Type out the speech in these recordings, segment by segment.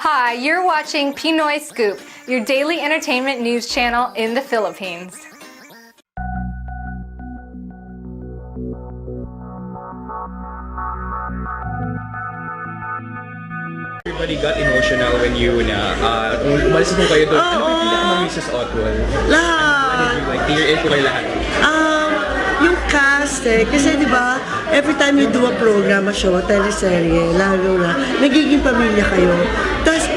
Hi, you're watching Pinoy Scoop, your daily entertainment news channel in the Philippines. Everybody got emotional when you umalis po kayo doon. Ano ba yung pinaka-miss sa Otwell? Lahat. Like, tear-in po kayo lahat. Yung cast kasi di ba, every time you do a program, a show, teleserye, lalo na, nagiging pamilya kayo. Tapos,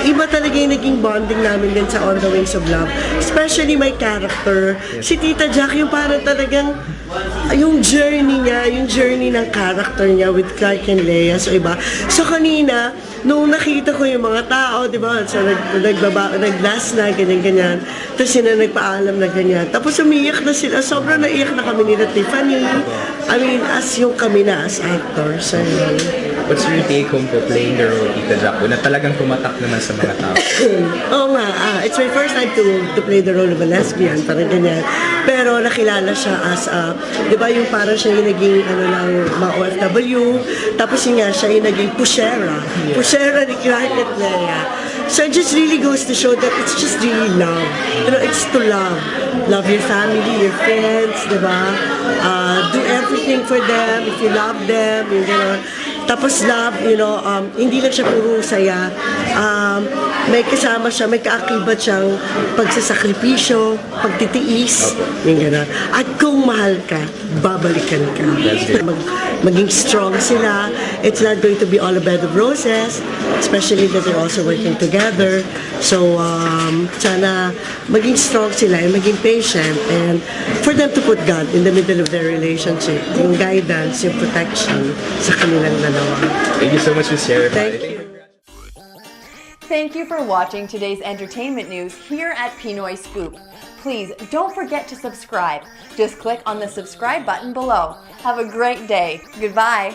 iba talaga yung naging bonding namin din sa On the Wings of Love. Especially my character. Si Tita Jack, yung parang talagang, yung journey niya, yung journey ng character niya with Clark and Leia, so iba. So kanina, nung nakita ko yung mga tao, di ba, so nag-last na, ganyan-ganyan. Tapos sila nagpaalam na ganyan. Tapos umiyak na sila, sobrang naiyak na kami nila Tiffany. I mean, as yung kami na as actors. So, What's your take home po playing the role, Tita Jack? Na talagang tumatak naman sa mga tao. Oo nga, it's my first time to play the role of a lesbian, parang ganyan. Pero nakilala siya as, di ba yung parang siya yung naging, mga OFW, tapos yun nga, siya yung naging pushera ni Clark at Leia. So it just really goes to show that it's just really love. You know, it's to love. Love your family, your friends, di ba? Do everything for them, if you love them, you know. Tapos love, hindi lang siya puro saya. May kasama siya, may kaakibat siyang pagsasakripisyo, pagtitiis, yung gano'n. At kung mahal ka, babalikan ka. Maging strong sila. It's not going to be all a bed of roses, especially that they're also working together. So, sana maging strong sila and maging patient, and for them to put God in the middle of their relationship, yung guidance, yung protection sa kanilang dalawa. Thank you so much, Ms. Sheriff. Thank you. Thank you for watching today's entertainment news here at Pinoy Scoop. Please don't forget to subscribe. Just click on the subscribe button below. Have a great day. Goodbye.